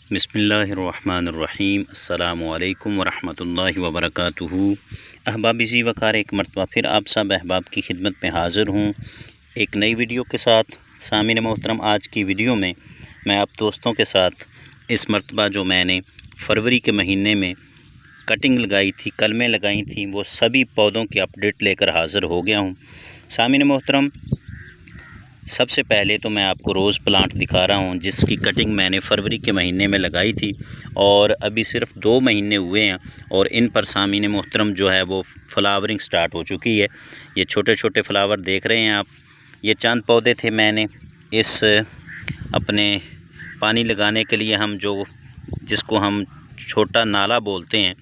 बिस्मिल्लाहिर्रहमानिर्रहीम। अस्सलामु अलैकुम वरहमतुल्लाहि वबरकातुहू। अहबाब इसी वकार एक मरतबा फिर आप सब अहबाब की खिदमत में हाज़िर हूँ एक नई वीडियो के साथ। सामिन मोहतरम, आज की वीडियो में मैं आप दोस्तों के साथ इस मरतबा जो मैंने फरवरी के महीने में कटिंग लगाई थी, कलमें लगाई थी, वो सभी पौधों की अपडेट लेकर हाज़िर हो गया हूँ। सामिन मोहतरम, सबसे पहले तो मैं आपको रोज़ प्लांट दिखा रहा हूँ जिसकी कटिंग मैंने फरवरी के महीने में लगाई थी और अभी सिर्फ 2 महीने हुए हैं और इन पर सामीन मोहतरम जो है वो फ्लावरिंग स्टार्ट हो चुकी है। ये छोटे छोटे फ्लावर देख रहे हैं आप। ये चंद पौधे थे मैंने इस अपने पानी लगाने के लिए हम जिसको हम छोटा नाला बोलते हैं,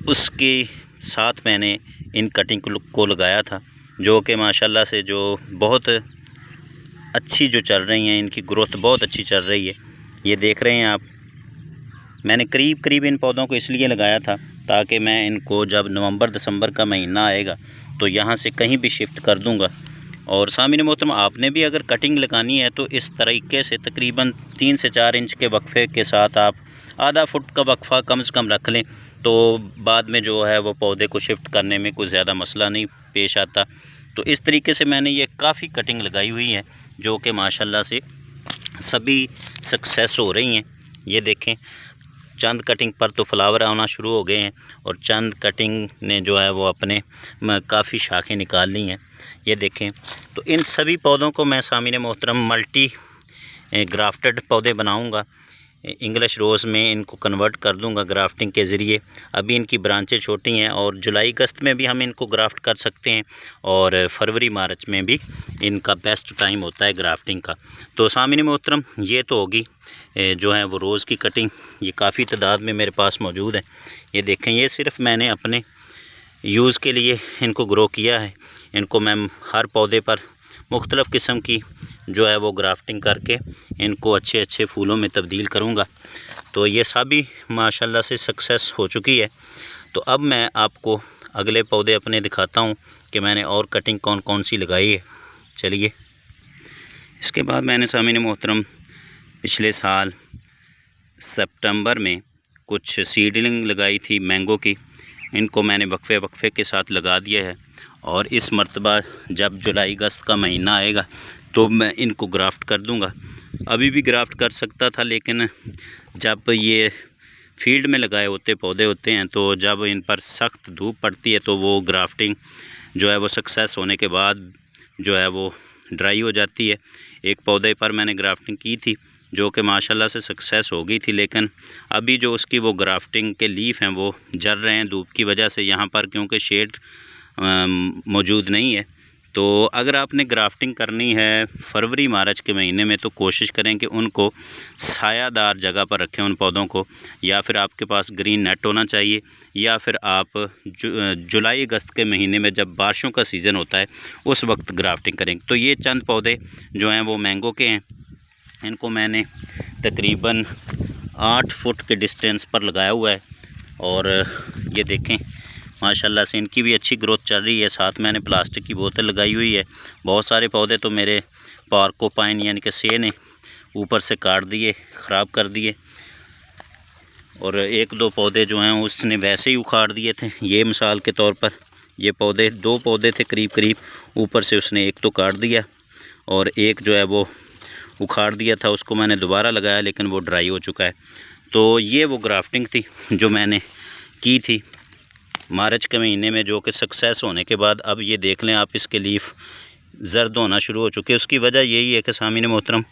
उसके साथ मैंने इन कटिंग को लगाया था, जो कि माशाल्लाह से जो बहुत अच्छी जो चल रही हैं, इनकी ग्रोथ बहुत अच्छी चल रही है। ये देख रहे हैं आप। मैंने करीब इन पौधों को इसलिए लगाया था ताकि मैं इनको जब नवंबर दिसंबर का महीना आएगा तो यहाँ से कहीं भी शिफ्ट कर दूँगा। और सामने मोहतरम, आपने भी अगर कटिंग लगानी है तो इस तरीके से तकरीबन 3 से 4 इंच के वक्फे के साथ आप आधा फुट का वक्फा कम से कम रख लें, तो बाद में जो है वो पौधे को शिफ्ट करने में कोई ज़्यादा मसला नहीं पेश आता। तो इस तरीके से मैंने ये काफ़ी कटिंग लगाई हुई है जो कि माशाल्लाह से सभी सक्सेस हो रही हैं। ये देखें, चंद कटिंग पर तो फ्लावर आना शुरू हो गए हैं और चंद कटिंग ने जो है वो अपने काफ़ी शाखें निकाल ली हैं। ये देखें, तो इन सभी पौधों को मैं सामने मोहतरम मल्टी ग्राफ्टेड पौधे बनाऊंगा। इंग्लिश रोज़ में इनको कन्वर्ट कर दूंगा ग्राफ्टिंग के ज़रिए। अभी इनकी ब्रांचें छोटी हैं और जुलाई अगस्त में भी हम इनको ग्राफ्ट कर सकते हैं और फरवरी मार्च में भी इनका बेस्ट टाइम होता है ग्राफ्टिंग का। तो सामने मोहतरम, ये तो होगी जो है वो रोज़ की कटिंग। ये काफ़ी तादाद में मेरे पास मौजूद है। ये देखें, ये सिर्फ मैंने अपने यूज़ के लिए इनको ग्रो किया है। इनको मैं हर पौधे पर मुख्तलिफ़ किस्म की जो है वो ग्राफ्टिंग करके इनको अच्छे फूलों में तब्दील करूँगा। तो ये सभी माशाल्लाह से सक्सेस हो चुकी है। तो अब मैं आपको अगले पौधे अपने दिखाता हूँ कि मैंने और कटिंग कौन कौन सी लगाई है। चलिए, इसके बाद मैंने सामने मोहतरम पिछले साल सितंबर में कुछ सीडलिंग लगाई थी मैंगो की। इनको मैंने वक्फे के साथ लगा दिया है और इस मरतबा जब जुलाई अगस्त का महीना आएगा तो मैं इनको ग्राफ्ट कर दूंगा। अभी भी ग्राफ्ट कर सकता था, लेकिन जब ये फील्ड में लगाए होते पौधे होते हैं तो जब इन पर सख्त धूप पड़ती है तो वो ग्राफ्टिंग जो है वो सक्सेस होने के बाद जो है वो ड्राई हो जाती है। एक पौधे पर मैंने ग्राफ्टिंग की थी जो कि माशाल्लाह से सक्सेस हो गई थी, लेकिन अभी जो उसकी वो ग्राफ्टिंग के लीफ हैं वो जल रहे हैं धूप की वजह से यहाँ पर, क्योंकि शेड मौजूद नहीं है। तो अगर आपने ग्राफ्टिंग करनी है फरवरी मार्च के महीने में तो कोशिश करें कि उनको सायादार जगह पर रखें उन पौधों को, या फिर आपके पास ग्रीन नेट होना चाहिए, या फिर आप जुलाई अगस्त के महीने में जब बारिशों का सीज़न होता है उस वक्त ग्राफ्टिंग करें। तो ये चंद पौधे जो हैं वो मैंगो के हैं। इनको मैंने तकरीबन 8 फुट के डिस्टेंस पर लगाया हुआ है और ये देखें माशाल्लाह से इनकी भी अच्छी ग्रोथ चल रही है। साथ मैंने प्लास्टिक की बोतल लगाई हुई है। बहुत सारे पौधे तो मेरे पार्कोपाइन यानी कि से ने ऊपर से काट दिए, ख़राब कर दिए, और 1-2 पौधे जो हैं उसने वैसे ही उखाड़ दिए थे। ये मिसाल के तौर पर ये पौधे 2 पौधे थे करीब ऊपर से उसने एक तो काट दिया और एक जो है वो उखाड़ दिया था, उसको मैंने दोबारा लगाया लेकिन वो ड्राई हो चुका है। तो ये वो ग्राफ्टिंग थी जो मैंने की थी मार्च के महीने में, जो कि सक्सेस होने के बाद अब ये देख लें आप, इसके लीफ जर्द होना शुरू हो चुके हैं। उसकी वजह यही है कि सामने मोहतरम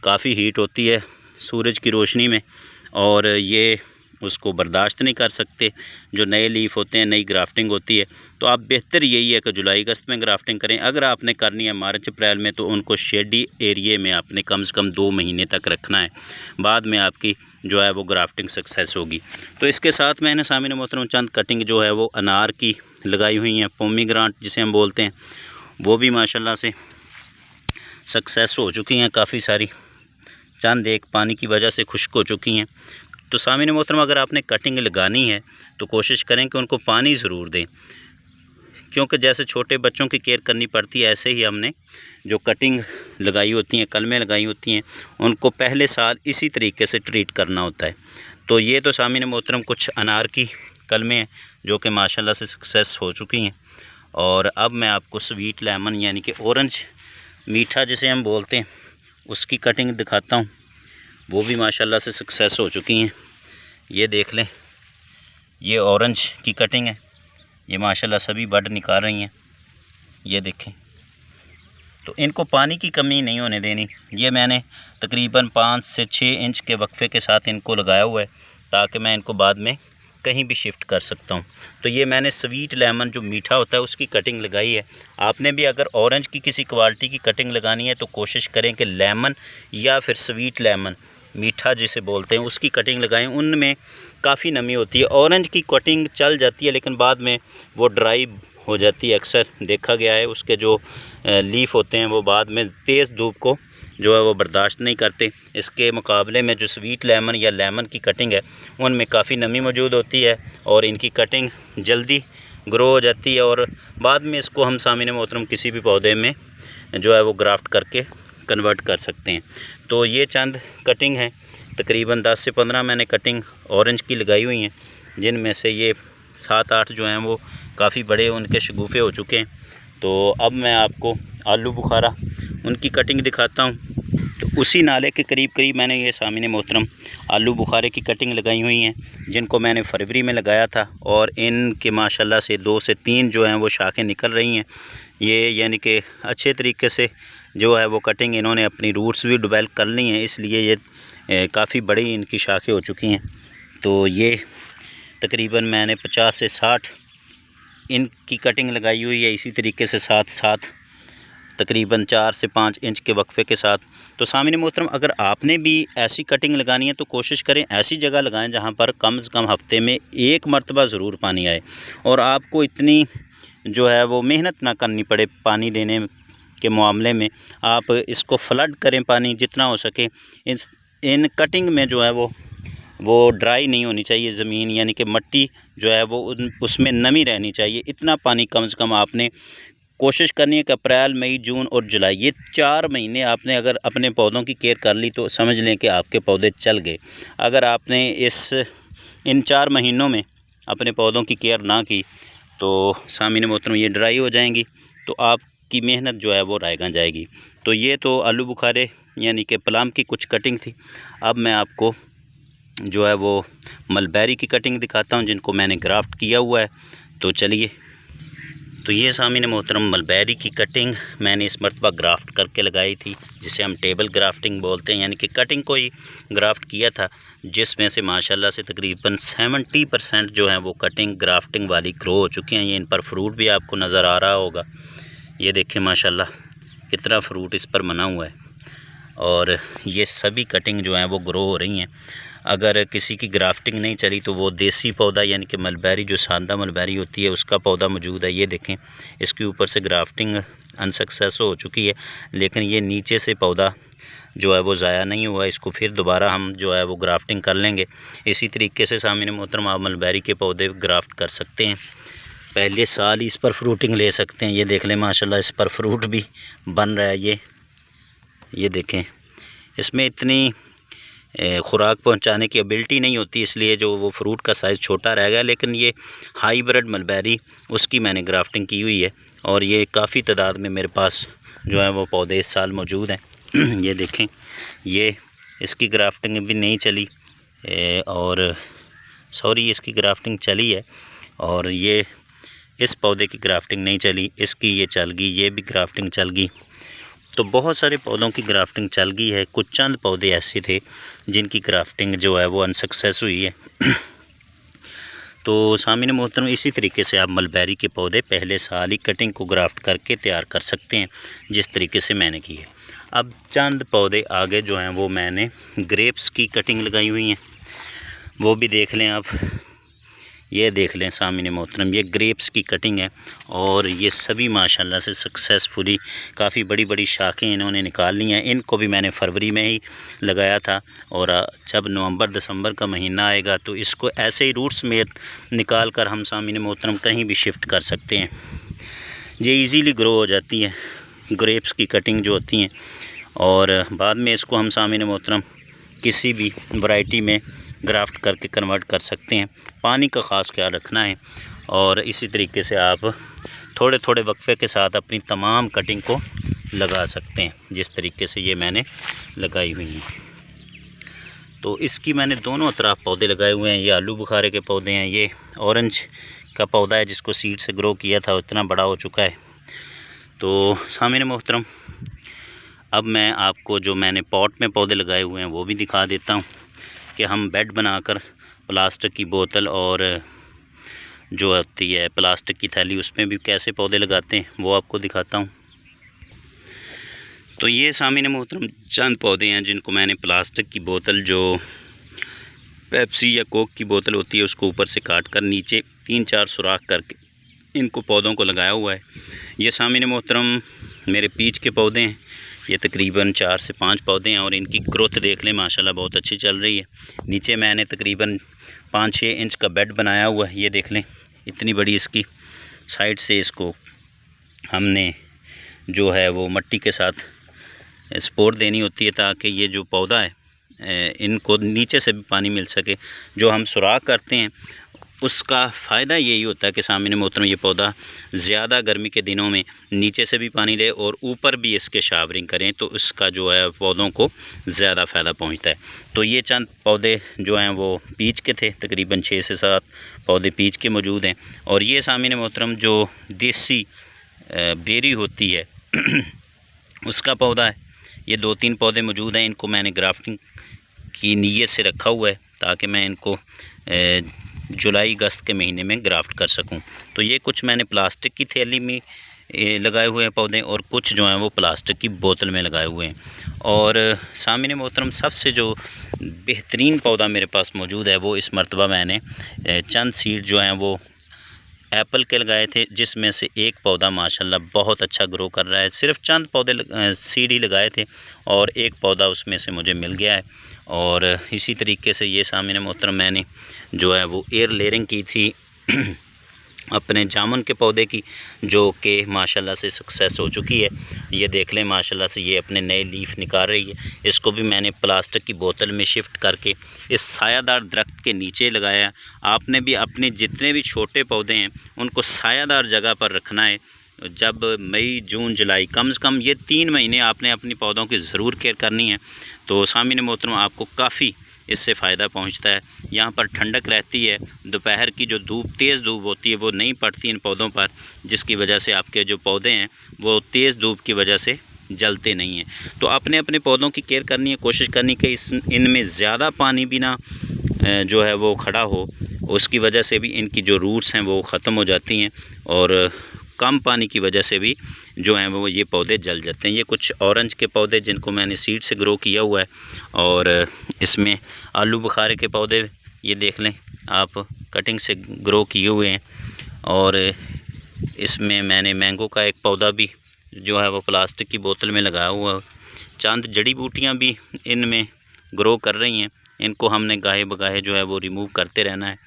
काफ़ी हीट होती है सूरज की रोशनी में और ये उसको बर्दाश्त नहीं कर सकते। जो नए लीफ होते हैं, नई ग्राफ्टिंग होती है, तो आप बेहतर यही है कि जुलाई अगस्त में ग्राफ्टिंग करें। अगर आपने करनी है मार्च अप्रैल में तो उनको शेडी एरिए में आपने कम से कम 2 महीने तक रखना है, बाद में आपकी जो है वो ग्राफ्टिंग सक्सेस होगी। तो इसके साथ मैंने सामने मोहतरम चंद कटिंग जो है वो अनार की लगाई हुई हैं, पोमीग्रांट जिसे हम बोलते हैं, वो भी माशाल्लाह से सक्सेस हो चुकी हैं काफ़ी सारी। चंद एक पानी की वजह से खुश्क हो चुकी हैं। तो सामने मोहतरम, अगर आपने कटिंग लगानी है तो कोशिश करें कि उनको पानी ज़रूर दें, क्योंकि जैसे छोटे बच्चों की केयर करनी पड़ती है, ऐसे ही हमने जो कटिंग लगाई होती हैं, कलमें लगाई होती हैं, उनको पहले साल इसी तरीके से ट्रीट करना होता है। तो ये तो सामीन मोहतरम कुछ अनार की कलमें हैं जो कि माशाल्लाह से सक्सेस हो चुकी हैं। और अब मैं आपको स्वीट लेमन यानी कि ऑरेंज मीठा जिसे हम बोलते हैं उसकी कटिंग दिखाता हूँ। वो भी माशाल्लाह से सक्सेस हो चुकी हैं। ये देख लें, ये ऑरेंज की कटिंग है, ये माशाल्लाह सभी बड निकाल रही हैं। ये देखें, तो इनको पानी की कमी नहीं होने देनी। ये मैंने तकरीबन 5 से 6 इंच के वक्फे के साथ इनको लगाया हुआ है ताकि मैं इनको बाद में कहीं भी शिफ्ट कर सकता हूँ। तो ये मैंने स्वीट लेमन जो मीठा होता है उसकी कटिंग लगाई है। आपने भी अगर ऑरेंज की किसी क्वालिटी की कटिंग लगानी है तो कोशिश करें कि लेमन या फिर स्वीट लेमन मीठा जिसे बोलते हैं उसकी कटिंग लगाएं। उनमें काफ़ी नमी होती है। ऑरेंज की कटिंग चल जाती है लेकिन बाद में वो ड्राई हो जाती है, अक्सर देखा गया है। उसके जो लीफ होते हैं वो बाद में तेज़ धूप को जो है वो बर्दाश्त नहीं करते। इसके मुकाबले में जो स्वीट लेमन या लेमन की कटिंग है उनमें काफ़ी नमी मौजूद होती है और इनकी कटिंग जल्दी ग्रो हो जाती है और बाद में इसको हम सामीन मोहतरम किसी भी पौधे में जो है वो ग्राफ्ट करके कन्वर्ट कर सकते हैं। तो ये चंद कटिंग है, तकरीबन 10 से 15 मैंने कटिंग ऑरेंज की लगाई हुई हैं, जिनमें से ये 7-8 जो हैं वो काफ़ी बड़े उनके शगुफ़े हो चुके हैं। तो अब मैं आपको आलू बुखारा उनकी कटिंग दिखाता हूँ। तो उसी नाले के करीब मैंने ये सामीन मोहतरम आलू बुखारे की कटिंग लगाई हुई हैं, जिनको मैंने फरवरी में लगाया था और इनके माशाल्लाह से 2 से 3 जो हैं वो शाखें निकल रही हैं। ये यानी कि अच्छे तरीके से जो है वो कटिंग इन्होंने अपनी रूट्स भी डेवलप कर ली हैं, इसलिए ये काफ़ी बड़ी इनकी शाखें हो चुकी हैं। तो ये तकरीबन मैंने 50 से 60 इनकी कटिंग लगाई हुई है, इसी तरीके से साथ तकरीबन 4 से 5 इंच के वक्फे के साथ। तो सामीन मोहतरम, अगर आपने भी ऐसी कटिंग लगानी है तो कोशिश करें ऐसी जगह लगाएं जहां पर कम से कम हफ्ते में 1 मरतबा ज़रूर पानी आए और आपको इतनी जो है वो मेहनत ना करनी पड़े पानी देने के मामले में। आप इसको फ्लड करें पानी जितना हो सके। इन कटिंग में जो है वो ड्राई नहीं होनी चाहिए ज़मीन, यानी कि मिट्टी जो है वो उसमें नमी रहनी चाहिए। इतना पानी कम से कम आपने कोशिश करनी है कि अप्रैल, मई, जून और जुलाई ये 4 महीने आपने अगर अपने पौधों की केयर कर ली तो समझ लें कि आपके पौधे चल गए। अगर आपने इन 4 महीनों में अपने पौधों की केयर ना की तो सामीन मोहतरम ये ड्राई हो जाएंगी, तो आपकी मेहनत जो है वो रायगा जाएगी। तो ये तो आलू बुखारे यानी कि प्लम की कुछ कटिंग थी। अब मैं आपको जो है वो मलबेरी की कटिंग दिखाता हूँ, जिनको मैंने ग्राफ्ट किया हुआ है। तो चलिए, तो ये सामीन मोहतरम मलबेरी की कटिंग मैंने इस मरतबा ग्राफ्ट करके लगाई थी, जिसे हम टेबल ग्राफ्टिंग बोलते हैं, यानी कि कटिंग को ही ग्राफ्ट किया था, जिसमें से माशाल्लाह से तकरीबन 70% जो है वो कटिंग ग्राफ्टिंग वाली ग्रो हो चुकी हैं। ये इन पर फ्रूट भी आपको नज़र आ रहा होगा। ये देखें माशाल्लाह कितना फ्रूट इस पर बना हुआ है और ये सभी कटिंग जो हैं वो ग्रो हो रही हैं। अगर किसी की ग्राफ्टिंग नहीं चली तो वो देसी पौधा यानी कि मलबेरी जो सादा मलबेरी होती है उसका पौधा मौजूद है। ये देखें, इसके ऊपर से ग्राफ्टिंग अनसक्सेस हो चुकी है, लेकिन ये नीचे से पौधा जो है वो ज़ाया नहीं हुआ। इसको फिर दोबारा हम जो है वो ग्राफ्टिंग कर लेंगे। इसी तरीके से सामीन मोहतरम आप मलबेरी के पौधे ग्राफ्ट कर सकते हैं, पहले साल ही इस पर फ्रूटिंग ले सकते हैं। ये देख लें माशाल्लाह इस पर फ्रूट भी बन रहा है। ये देखें, इसमें इतनी खुराक पहुंचाने की एबिलिटी नहीं होती, इसलिए जो वो फ्रूट का साइज़ छोटा रह गया। लेकिन ये हाईब्रिड मलबेरी उसकी मैंने ग्राफ्टिंग की हुई है और ये काफ़ी तादाद में मेरे पास जो है वो पौधे इस साल मौजूद हैं। ये देखें, ये इसकी ग्राफ्टिंग भी नहीं चली और सॉरी इसकी ग्राफ्टिंग चली है और ये इस पौधे की ग्राफ्टिंग नहीं चली, इसकी ये चल गई, ये भी ग्राफ्टिंग चल गई। तो बहुत सारे पौधों की ग्राफ्टिंग चल गई है। कुछ चंद पौधे ऐसे थे जिनकी ग्राफ्टिंग जो है वो अनसक्सेस हुई है। तो सामीन मोहतरम, इसी तरीके से आप मलबेरी के पौधे पहले साल ही कटिंग को ग्राफ्ट करके तैयार कर सकते हैं, जिस तरीके से मैंने की है। अब चंद पौधे आगे जो हैं वो मैंने ग्रेप्स की कटिंग लगाई हुई हैं, वो भी देख लें आप। ये देख लें सामने मोहतरम, ये ग्रेप्स की कटिंग है और ये सभी माशाल्लाह से सक्सेसफुली काफ़ी बड़ी बड़ी शाखें इन्होंने निकाल ली हैं। इनको भी मैंने फरवरी में ही लगाया था और जब नवंबर दिसंबर का महीना आएगा तो इसको ऐसे ही रूट्स में निकाल कर हम सामने मोहतरम कहीं भी शिफ्ट कर सकते हैं। ये इजीली ग्रो हो जाती है ग्रेप्स की कटिंग जो होती हैं, और बाद में इसको हम सामने मोहतरम किसी भी वैरायटी में ग्राफ्ट करके कन्वर्ट कर सकते हैं। पानी का ख़ास ख्याल रखना है और इसी तरीके से आप थोड़े थोड़े वक्फे के साथ अपनी तमाम कटिंग को लगा सकते हैं, जिस तरीके से ये मैंने लगाई हुई हैं। तो इसकी मैंने दोनों तरफ पौधे लगाए हुए हैं। ये आलू बुखारे के पौधे हैं, ये ऑरेंज का पौधा है जिसको सीड से ग्रो किया था, इतना बड़ा हो चुका है। तो सामने मोहतरम अब मैं आपको जो मैंने पॉट में पौधे लगाए हुए हैं वो भी दिखा देता हूँ कि हम बेड बनाकर प्लास्टिक की बोतल और जो होती है प्लास्टिक की थैली उसमें भी कैसे पौधे लगाते हैं वो आपको दिखाता हूँ। तो ये सामने मोहतरम चंद पौधे हैं जिनको मैंने प्लास्टिक की बोतल, जो पेप्सी या कोक की बोतल होती है, उसको ऊपर से काट कर नीचे 3-4 सुराख करके इनको पौधों को लगाया हुआ है। ये सामने मोहतरम मेरे पीच के पौधे हैं, ये तकरीबन 4 से 5 पौधे हैं और इनकी ग्रोथ देख लें माशाल्लाह बहुत अच्छी चल रही है। नीचे मैंने तकरीबन 5-6 इंच का बेड बनाया हुआ है, ये देख लें इतनी बड़ी इसकी साइड से इसको हमने जो है वो मट्टी के साथ सपोर्ट देनी होती है ताकि ये जो पौधा है इनको नीचे से भी पानी मिल सके। जो हम सुराख करते हैं उसका फ़ायदा यही होता है कि सामने मोहतरम ये पौधा ज़्यादा गर्मी के दिनों में नीचे से भी पानी ले और ऊपर भी इसके शावरिंग करें तो इसका जो है पौधों को ज़्यादा फ़ायदा पहुंचता है। तो ये चंद पौधे जो हैं वो पीच के थे, तकरीबन 6 से 7 पौधे पीच के मौजूद हैं। और ये सामने मोहतरम जो देसी बेरी होती है उसका पौधा है, ये 2-3 पौधे मौजूद हैं। इनको मैंने ग्राफ्टिंग की नीयत से रखा हुआ है ताकि मैं इनको जुलाई अगस्त के महीने में ग्राफ्ट कर सकूं। तो ये कुछ मैंने प्लास्टिक की थैली में लगाए हुए हैं पौधे और कुछ जो हैं वो प्लास्टिक की बोतल में लगाए हुए हैं। और सामने मोहतरम सबसे जो बेहतरीन पौधा मेरे पास मौजूद है वो इस मरतबा मैंने चंद सीड जो हैं वो एप्पल के लगाए थे, जिसमें से एक पौधा माशाल्लाह बहुत अच्छा ग्रो कर रहा है। सिर्फ चंद पौधे सीड ही लगाए थे और एक पौधा उसमें से मुझे मिल गया है। और इसी तरीके से ये सामने मोहतरम मैंने जो है वो एयर लेयरिंग की थी अपने जामुन के पौधे की, जो कि माशाल्लाह से सक्सेस हो चुकी है। ये देख लें माशाल्लाह से ये अपने नए लीफ निकाल रही है। इसको भी मैंने प्लास्टिक की बोतल में शिफ्ट करके इस सायादार दरख्त के नीचे लगाया। आपने भी अपने जितने भी छोटे पौधे हैं उनको सायादार जगह पर रखना है। जब मई जून जुलाई कम से कम ये 3 महीने आपने अपनी पौधों की ज़रूर केयर करनी है। तो सामने मोहतरम आपको काफ़ी इससे फ़ायदा पहुंचता है। यहाँ पर ठंडक रहती है, दोपहर की जो धूप तेज़ धूप होती है वो नहीं पड़ती इन पौधों पर, जिसकी वजह से आपके जो पौधे हैं वो तेज़ धूप की वजह से जलते नहीं हैं। तो अपने अपने पौधों की केयर करनी है, कोशिश करनी कि इनमें ज़्यादा पानी भी ना जो है वो खड़ा हो, उसकी वजह से भी इनकी जो रूट्स हैं वो ख़त्म हो जाती हैं और कम पानी की वजह से भी जो हैं वो ये पौधे जल जाते हैं। ये कुछ ऑरेंज के पौधे जिनको मैंने सीड से ग्रो किया हुआ है और इसमें आलू बुखारे के पौधे ये देख लें आप कटिंग से ग्रो किए हुए हैं। और इसमें मैंने मैंगो का एक पौधा भी जो है वो प्लास्टिक की बोतल में लगाया हुआ है। चंद जड़ी बूटियाँ भी इनमें ग्रो कर रही हैं, इनको हमने गाहे बगाहे जो है वो रिमूव करते रहना है।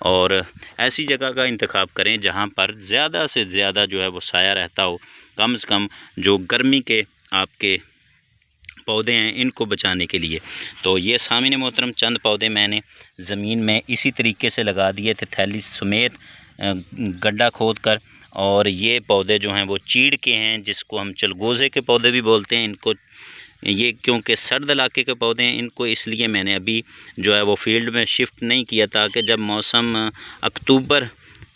और ऐसी जगह का इंतखाब करें जहाँ पर ज़्यादा से ज़्यादा जो है वो साया रहता हो, कम से कम जो गर्मी के आपके पौधे हैं इनको बचाने के लिए। तो ये सामने मोहतरम चंद पौधे मैंने ज़मीन में इसी तरीके से लगा दिए थे, थैली समेत गड्ढा खोद कर। और ये पौधे जो हैं वो चीड़ के हैं, जिसको हम चलगोज़े के पौधे भी बोलते हैं। इनको ये क्योंकि सर्द इलाके के पौधे हैं, इनको इसलिए मैंने अभी जो है वो फील्ड में शिफ्ट नहीं किया, ताकि जब मौसम अक्टूबर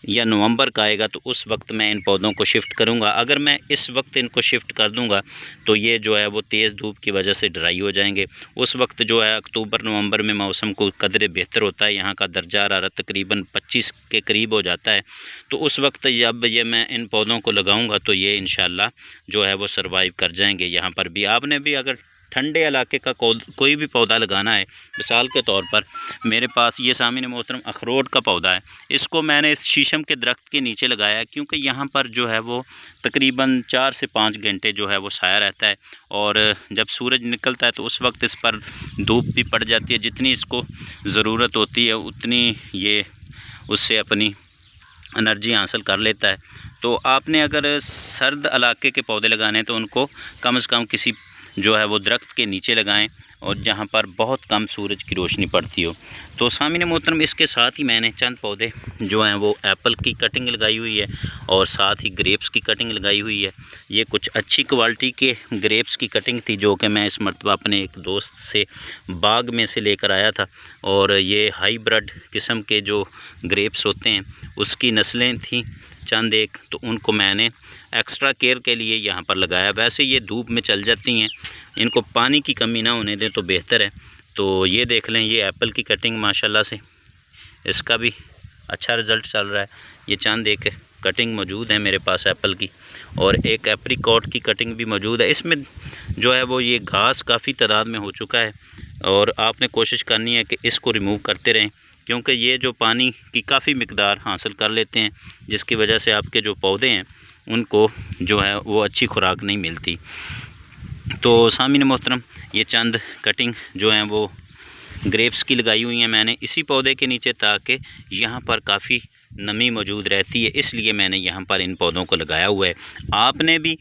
या नवंबर का आएगा तो उस वक्त मैं इन पौधों को शिफ्ट करूंगा। अगर मैं इस वक्त इनको शिफ्ट कर दूंगा तो ये जो है वो तेज़ धूप की वजह से ड्राई हो जाएंगे। उस वक्त जो है अक्टूबर नवंबर में मौसम को कदरे बेहतर होता है, यहाँ का दर्जा हरारत तकरीबन 25 के करीब हो जाता है। तो उस वक्त जब ये मैं इन पौधों को लगाऊँगा तो ये इंशाल्लाह जो है वो सर्वाइव कर जाएँगे। यहाँ पर भी आपने भी अगर ठंडे इलाके का कोई भी पौधा लगाना है, मिसाल के तौर पर मेरे पास ये सामने मोहतरम अखरोट का पौधा है, इसको मैंने इस शीशम के दरख्त के नीचे लगाया है, क्योंकि यहाँ पर जो है वो तकरीबन 4 से 5 घंटे जो है वो साया रहता है, और जब सूरज निकलता है तो उस वक्त इस पर धूप भी पड़ जाती है, जितनी इसको ज़रूरत होती है उतनी ये उससे अपनी एनर्जी हासिल कर लेता है। तो आपने अगर सर्द इलाके के पौधे लगाने हैं तो उनको कम से कम किसी जो है वो दरख्त के नीचे लगाएं, और जहाँ पर बहुत कम सूरज की रोशनी पड़ती हो। तो सामने मोहतरम इसके साथ ही मैंने चंद पौधे जो हैं वो एप्पल की कटिंग लगाई हुई है, और साथ ही ग्रेप्स की कटिंग लगाई हुई है। ये कुछ अच्छी क्वालिटी के ग्रेप्स की कटिंग थी जो कि मैं इस मरतबा अपने एक दोस्त से बाग में से लेकर आया था, और ये हाईब्रिड किस्म के जो ग्रेप्स होते हैं उसकी नस्लें थीं चंद एक, तो उनको मैंने एक्स्ट्रा केयर के लिए यहाँ पर लगाया। वैसे ये धूप में चल जाती हैं, इनको पानी की कमी ना होने दें तो बेहतर है। तो ये देख लें, ये एप्पल की कटिंग माशाल्लाह से इसका भी अच्छा रिज़ल्ट चल रहा है। ये चंद एक कटिंग मौजूद है मेरे पास एप्पल की, और एक एप्रिकॉट की कटिंग भी मौजूद है। इसमें जो है वो ये घास काफ़ी तादाद में हो चुका है, और आपने कोशिश करनी है कि इसको रिमूव करते रहें, क्योंकि ये जो पानी की काफ़ी मिकदार हासिल कर लेते हैं, जिसकी वजह से आपके जो पौधे हैं उनको जो है वो अच्छी खुराक नहीं मिलती। तो सामीन मोहतरम, ये चंद कटिंग जो हैं वो ग्रेप्स की लगाई हुई हैं मैंने इसी पौधे के नीचे, ताकि यहाँ पर काफ़ी नमी मौजूद रहती है, इसलिए मैंने यहाँ पर इन पौधों को लगाया हुआ है। आपने भी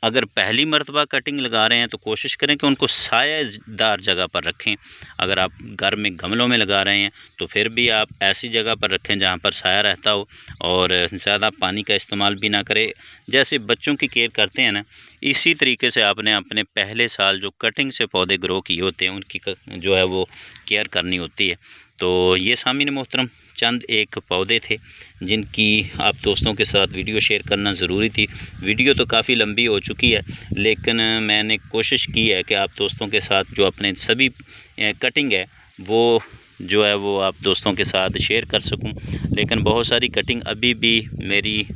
अगर पहली मरतबा कटिंग लगा रहे हैं तो कोशिश करें कि उनको सायादार जगह पर रखें। अगर आप घर में गमलों में लगा रहे हैं तो फिर भी आप ऐसी जगह पर रखें जहां पर साया रहता हो, और ज़्यादा पानी का इस्तेमाल भी ना करें। जैसे बच्चों की केयर करते हैं ना, इसी तरीके से आपने अपने पहले साल जो कटिंग से पौधे ग्रो किए होते हैं उनकी जो है वो केयर करनी होती है। तो ये सामीन मोहतरम चंद एक पौधे थे जिनकी आप दोस्तों के साथ वीडियो शेयर करना ज़रूरी थी। वीडियो तो काफ़ी लंबी हो चुकी है, लेकिन मैंने कोशिश की है कि आप दोस्तों के साथ जो अपने सभी कटिंग है वो जो है वो आप दोस्तों के साथ शेयर कर सकूं। लेकिन बहुत सारी कटिंग अभी भी मेरी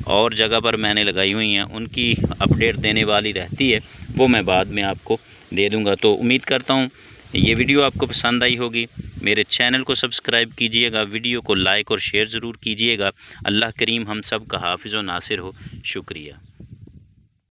और जगह पर मैंने लगाई हुई हैं, उनकी अपडेट देने वाली रहती है, वो मैं बाद में आपको दे दूँगा। तो उम्मीद करता हूँ ये वीडियो आपको पसंद आई होगी। मेरे चैनल को सब्सक्राइब कीजिएगा, वीडियो को लाइक और शेयर ज़रूर कीजिएगा। अल्लाह करीम हम सब का हाफिज़ व नासिर हो। शुक्रिया।